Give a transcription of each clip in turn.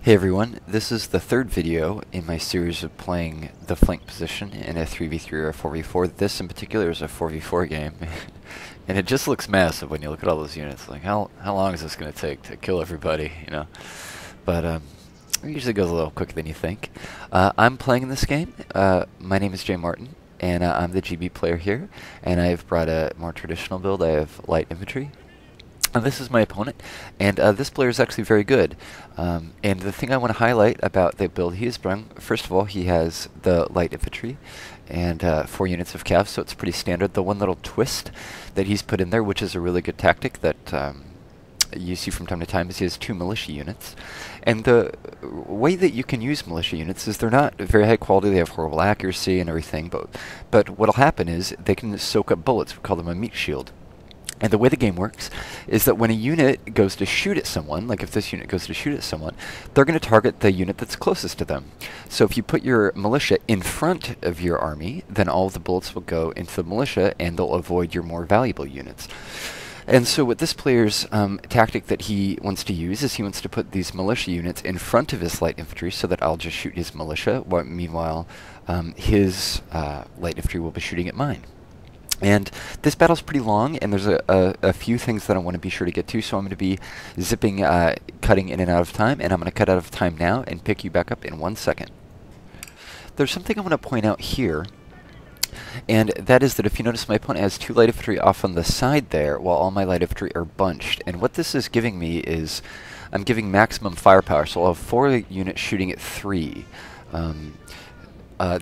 Hey everyone, this is the third video in my series of playing the flank position in a 3v3 or a 4v4. This in particular is a 4v4 game, and it just looks massive when you look at all those units. Like, how long is this going to take to kill everybody, you know? But it usually goes a little quicker than you think. I'm playing in this game. My name is Jay Martin, and I'm the GB player here, and I've brought a more traditional build. I have light infantry. This is my opponent, and this player is actually very good. And the thing I want to highlight about the build he has brought, first of all, he has the light infantry and 4 units of cav, so it's pretty standard. The one little twist that he's put in there, which is a really good tactic that you see from time to time, is he has 2 militia units. And the way that you can use militia units is they're not very high quality, they have horrible accuracy and everything, but what'll happen is they can soak up bullets. We call them a meat shield. And the way the game works is that when a unit goes to shoot at someone, like if this unit goes to shoot at someone, they're going to target the unit that's closest to them. So if you put your militia in front of your army, then all of the bullets will go into the militia and they'll avoid your more valuable units. And so what this player's tactic that he wants to use is he wants to put these militia units in front of his light infantry so that I'll just shoot his militia, while meanwhile his light infantry will be shooting at mine. And this battle's pretty long, and there's a few things that I want to be sure to get to, so I'm going to be zipping, cutting in and out of time, and I'm going to cut out of time now and pick you back up in 1 second. There's something I want to point out here, and that is that if you notice, my opponent has 2 light infantry off on the side there, while all my light infantry are bunched. And what this is giving me is, I'm giving maximum firepower, so I'll have 4 units shooting at 3.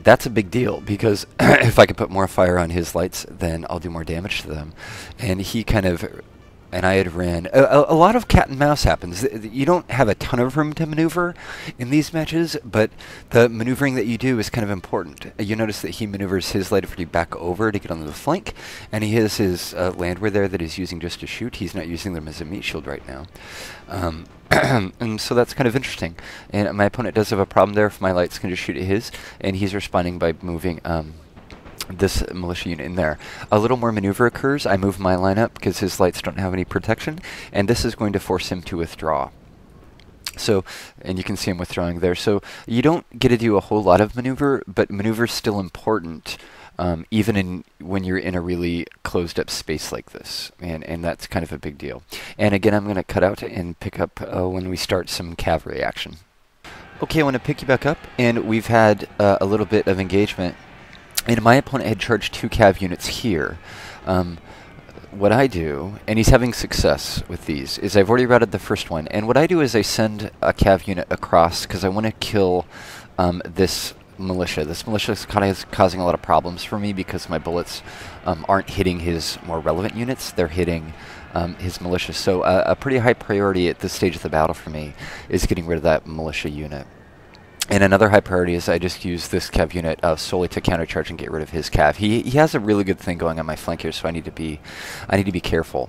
That's a big deal, because if I can put more fire on his lights, then I'll do more damage to them. And he kind of, and I had ran, a lot of cat and mouse happens. You don't have a ton of room to maneuver in these matches, but the maneuvering that you do is kind of important. You notice that he maneuvers his light infantry back over to get on the flank, and he has his landwehr there that he's using just to shoot. He's not using them as a meat shield right now. And so that's kind of interesting. And my opponent does have a problem there if my light's going to shoot at his, and he's responding by moving this militia unit in there. A little more maneuver occurs. I move my line up because his lights don't have any protection, and this is going to force him to withdraw. So, and you can see him withdrawing there. So you don't get to do a whole lot of maneuver, but maneuver is still important. Even when you're in a really closed-up space like this, and that's kind of a big deal. And again, I'm going to cut out and pick up when we start some cavalry action. Okay, I want to pick you back up, and we've had a little bit of engagement. And my opponent had charged 2 cav units here. What I do, and he's having success with these, is I've already routed the first one. And what I do is I send a cav unit across because I want to kill this militia. This militia is causing a lot of problems for me because my bullets aren't hitting his more relevant units. They're hitting his militia. So a pretty high priority at this stage of the battle for me is getting rid of that militia unit. And another high priority is I just use this cav unit solely to countercharge and get rid of his cav. He has a really good thing going on my flank here, so I need to be careful.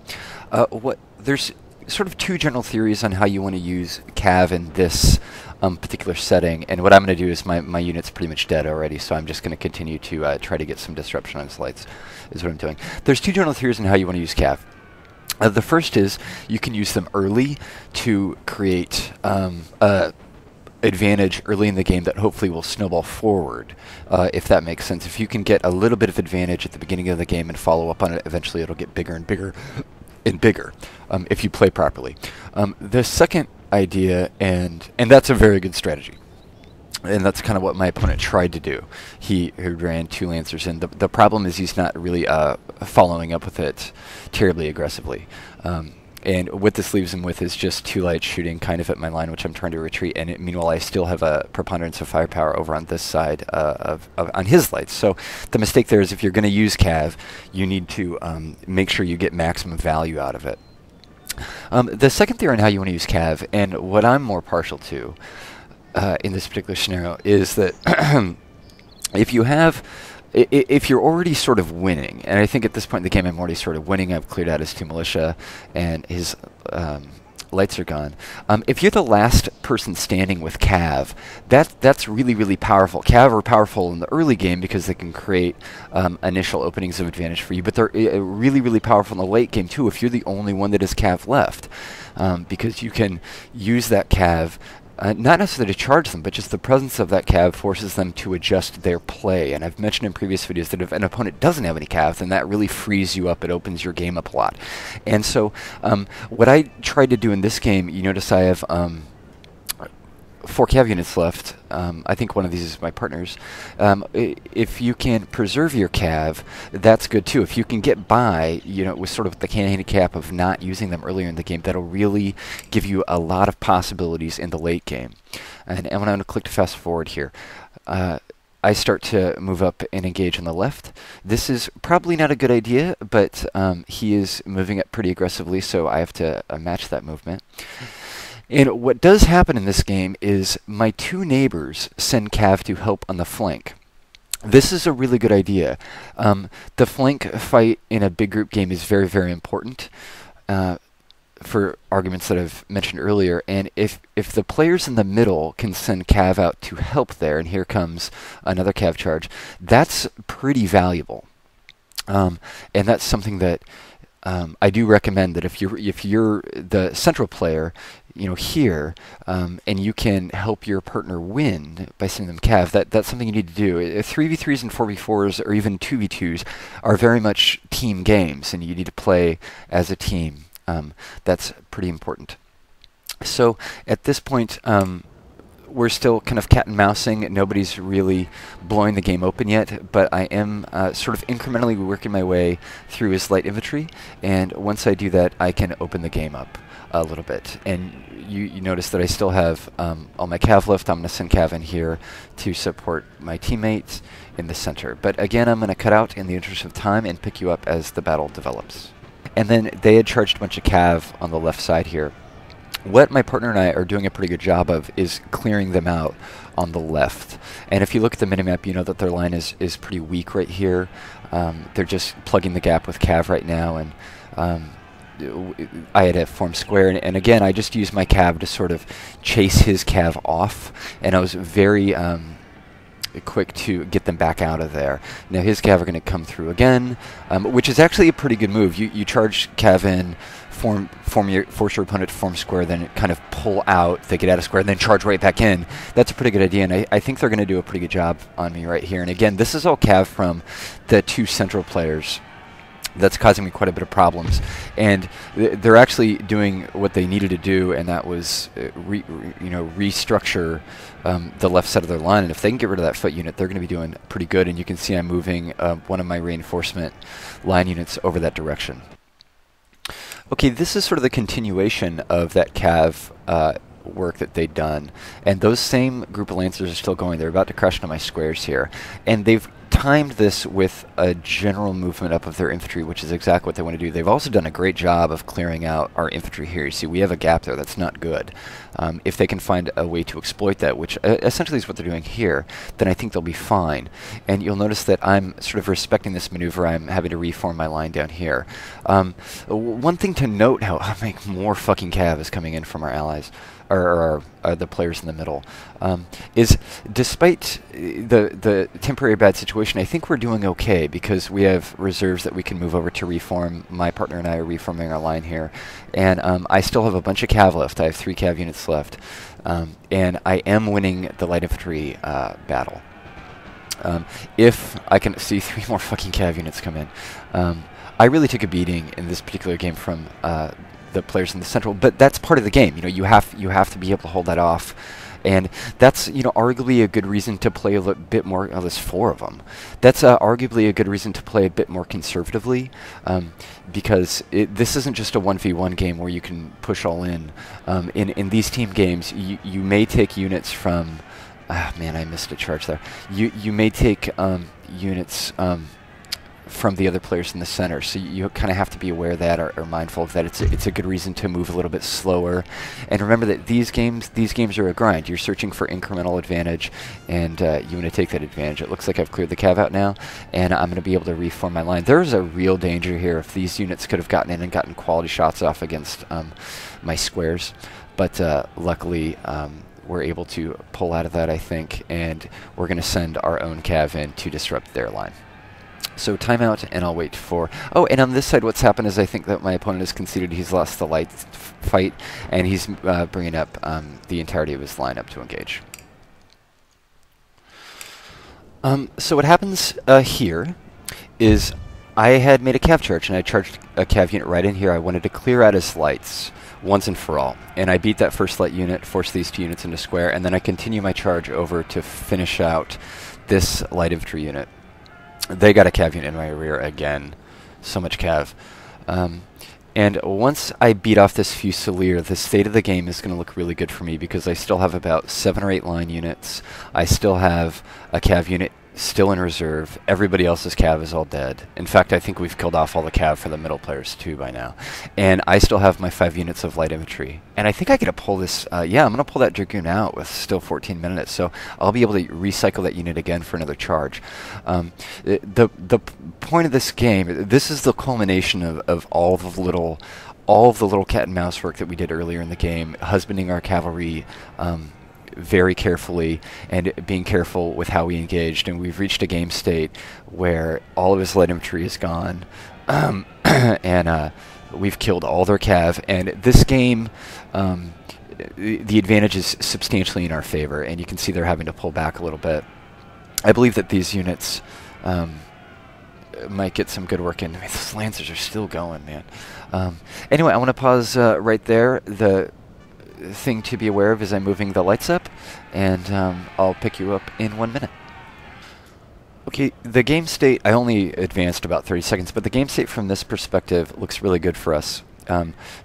There's sort of 2 general theories on how you want to use cav in this particular setting, and what I'm going to do is my unit's pretty much dead already, so I'm just going to continue to try to get some disruption on his lights, is what I'm doing. There's 2 general theories on how you want to use cav. The first is you can use them early to create advantage early in the game that hopefully will snowball forward, if that makes sense. If you can get a little bit of advantage at the beginning of the game and follow up on it, eventually it'll get bigger and bigger and bigger if you play properly. The second idea, and that's a very good strategy, and that's kind of what my opponent tried to do. He ran 2 lancers in. The problem is he's not really following up with it terribly aggressively. And what this leaves him with is just 2 lights shooting kind of at my line, which I'm trying to retreat. And meanwhile, I still have a preponderance of firepower over on this side on his lights. So the mistake there is if you're going to use cav, you need to make sure you get maximum value out of it. The second theory on how you want to use cav, and what I'm more partial to in this particular scenario, is that if you're already sort of winning, and I think at this point in the game I'm already sort of winning, I've cleared out his 2 militia, and his lights are gone. If you're the last person standing with cav, that's really, really powerful. Cav are powerful in the early game because they can create initial openings of advantage for you, but they're really, really powerful in the late game too if you're the only one that is cav left, because you can use that cav not necessarily to charge them, but just the presence of that cav forces them to adjust their play. And I've mentioned in previous videos that if an opponent doesn't have any cav, then that really frees you up. It opens your game up a lot. And so what I tried to do in this game, you notice I have 4 cav units left. I think one of these is my partner's. If you can preserve your cav, that's good too. If you can get by, with sort of the handicap of not using them earlier in the game, that'll really give you a lot of possibilities in the late game. And when I'm going to click to fast forward here, I start to move up and engage on the left. This is probably not a good idea, but he is moving up pretty aggressively, so I have to match that movement. And what does happen in this game is my 2 neighbors send cav to help on the flank. This is a really good idea. The flank fight in a big group game is very, very important for arguments that I've mentioned earlier. And if the players in the middle can send cav out to help there, and here comes another cav charge, that's pretty valuable. And that's something that I do recommend, that if you're the central player, here, and you can help your partner win by sending them cav, that's something you need to do. 3v3s and 4v4s, or even 2v2s, are very much team games, and you need to play as a team. That's pretty important. So at this point, we're still kind of cat and mousing. Nobody's really blowing the game open yet, but I am sort of incrementally working my way through his light infantry, and once I do that, I can open the game up a little bit. And you notice that I still have all my cav left. I'm going to send cav in here to support my teammates in the center. But again, I'm going to cut out in the interest of time and pick you up as the battle develops. And then they had charged a bunch of cav on the left side here. What my partner and I are doing a pretty good job of is clearing them out on the left. And if you look at the minimap, you know that their line is pretty weak right here. They're just plugging the gap with cav right now, and I had to form square, and again, I just used my cav to sort of chase his cav off, and I was very quick to get them back out of there. Now his cav are going to come through again, which is actually a pretty good move. You charge cav in, force your opponent to form square, then kind of pull out, they get out of square, and then charge right back in. That's a pretty good idea, and I think they're going to do a pretty good job on me right here. And again, this is all cav from the 2 central players. That's causing me quite a bit of problems, and they're actually doing what they needed to do, and that was restructure the left side of their line. And if they can get rid of that foot unit, they're going to be doing pretty good. And you can see I'm moving one of my reinforcement line units over that direction. Okay, this is sort of the continuation of that cav work that they'd done, and those same group of lancers are still going. They're about to crush into my squares here, and they've timed this with a general movement up of their infantry, which is exactly what they want to do. They've also done a great job of clearing out our infantry here. You see, we have a gap there that's not good. If they can find a way to exploit that, which essentially is what they're doing here, then I think they'll be fine. And you'll notice that I'm sort of respecting this maneuver. I'm having to reform my line down here. One thing to note, how more fucking cav is coming in from our allies, or the players in the middle, is despite the temporary bad situation, I think we're doing okay because we have reserves that we can move over to reform. My partner and I are reforming our line here, and I still have a bunch of cav left. I have 3 cav units left, and I am winning the light infantry battle. If I can see 3 more fucking cav units come in. I really took a beating in this particular game from the players in the central, but that's part of the game. You have to be able to hold that off, and that's arguably a good reason to play a little bit more. Oh, there's 4 of them. That's arguably a good reason to play a bit more conservatively, because this isn't just a 1v1 game where you can push all in. In these team games, you may take units from. Ah, man, I missed a charge there. You may take units. From the other players in the center, so you kind of have to be aware of that, or mindful of that. It's a good reason to move a little bit slower, and remember that these games are a grind. You're searching for incremental advantage, and you want to take that advantage. It looks like I've cleared the cav out now, and I'm going to be able to reform my line. There's a real danger here if these units could have gotten in and gotten quality shots off against my squares, but luckily we're able to pull out of that, I think, and we're going to send our own cav in to disrupt their line. So timeout, and I'll wait for... Oh, and on this side, what's happened is I think that my opponent has conceded. He's lost the light fight, and he's bringing up the entirety of his lineup to engage. So what happens here is I had made a cav charge, and I charged a cav unit right in here. I wanted to clear out his lights once and for all. And I beat that first light unit, forced these 2 units into square, and then I continue my charge over to finish out this light infantry unit. They got a cav unit in my rear again. So much cav. And once I beat off this Fusilier, the state of the game is going to look really good for me because I still have about 7 or 8 line units. I still have a cav unit still in reserve. Everybody else's cav is all dead. In fact, I think we've killed off all the cav for the middle players too by now. And I still have my 5 units of light infantry. And I think I get to pull this, yeah, I'm going to pull that Dragoon out with still 14 minutes. So I'll be able to recycle that unit again for another charge. The point of this game, this is the culmination of all of the little cat and mouse work that we did earlier in the game, husbanding our cavalry very carefully and being careful with how we engaged, and we've reached a game state where all of his light infantry is gone, and we've killed all their cav, and this game the advantage is substantially in our favor, and you can see they're having to pull back a little bit. I believe that these units might get some good work in. I mean, those Lancers are still going, man. Anyway, I want to pause right there. The thing to be aware of is I'm moving the lights up, and I'll pick you up in 1 minute. Okay, the game state, I only advanced about 30 seconds, but the game state from this perspective looks really good for us,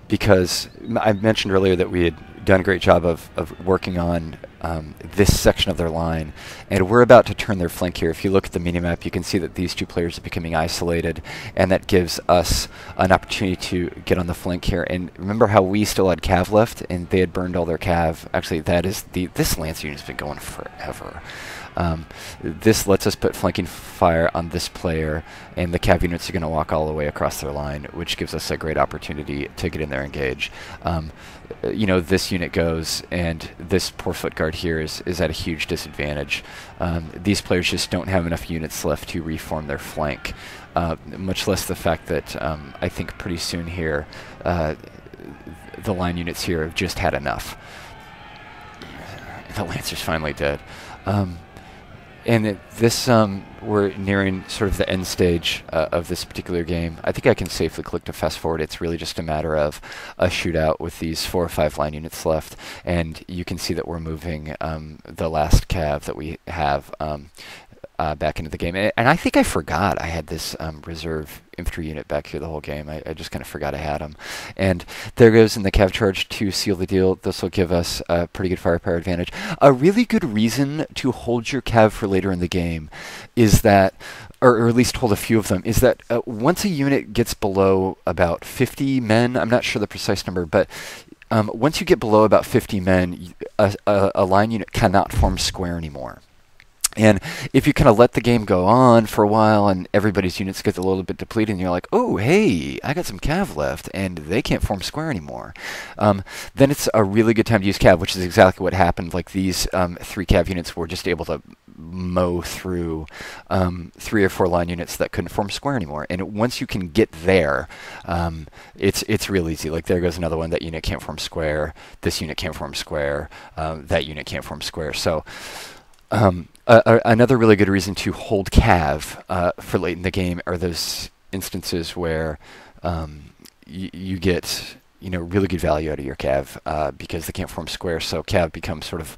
because I mentioned earlier that we had done a great job of working on this section of their line, and we're about to turn their flank here. If you look at the minimap, you can see that these 2 players are becoming isolated, and that gives us an opportunity to get on the flank here. And remember how we still had cav left, and they had burned all their cav. Actually, that is this lance unit's been going forever. This lets us put flanking fire on this player, and the cav units are going to walk all the way across their line, which gives us a great opportunity to get in there and engage. You know, this unit goes, and this poor foot guard here is at a huge disadvantage. These players just don't have enough units left to reform their flank, much less the fact that I think pretty soon here the line units here have just had enough. The Lancer's finally dead. And this, we're nearing sort of the end stage of this particular game. I think I can safely click to fast forward. It's really just a matter of a shootout with these 4 or 5 line units left. And you can see that we're moving the last cav that we have back into the game. And I think I forgot I had this reserve infantry unit back here the whole game. I just kind of forgot I had them. And there goes in the cav charge to seal the deal. This will give us a pretty good firepower advantage. A really good reason to hold your cav for later in the game is that, or at least hold a few of them, is that once a unit gets below about 50 men, I'm not sure the precise number, but once you get below about 50 men, a line unit cannot form square anymore. And if you kind of let the game go on for a while and everybody's units get a little bit depleted and you're like, oh, hey, I got some cav left and they can't form square anymore, then it's a really good time to use cav, which is exactly what happened. Like these 3 cav units were just able to mow through 3 or 4 line units that couldn't form square anymore. And once you can get there, it's real easy. Like there goes another one. That unit can't form square. This unit can't form square. That unit can't form square. So another really good reason to hold cav for late in the game are those instances where you get really good value out of your cav because they can't form square. So cav becomes sort of,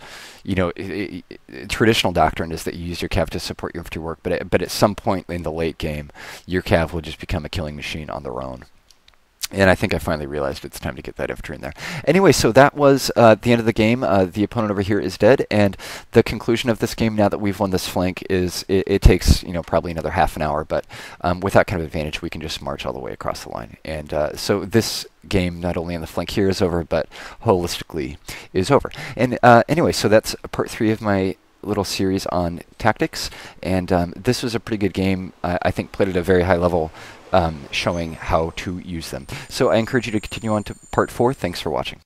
traditional doctrine is that you use your cav to support your infantry work, but at some point in the late game, your cav will just become a killing machine on their own. And I think I finally realized it's time to get that infantry in there. Anyway, so that was the end of the game. The opponent over here is dead, and the conclusion of this game, now that we've won this flank, is it takes probably another half an hour, but with that kind of advantage, we can just march all the way across the line. And so this game, not only on the flank here, is over, but holistically is over. And anyway, so that's part 3 of my little series on tactics, and this was a pretty good game. I think played at a very high level, showing how to use them. So I encourage you to continue on to part 4. Thanks for watching.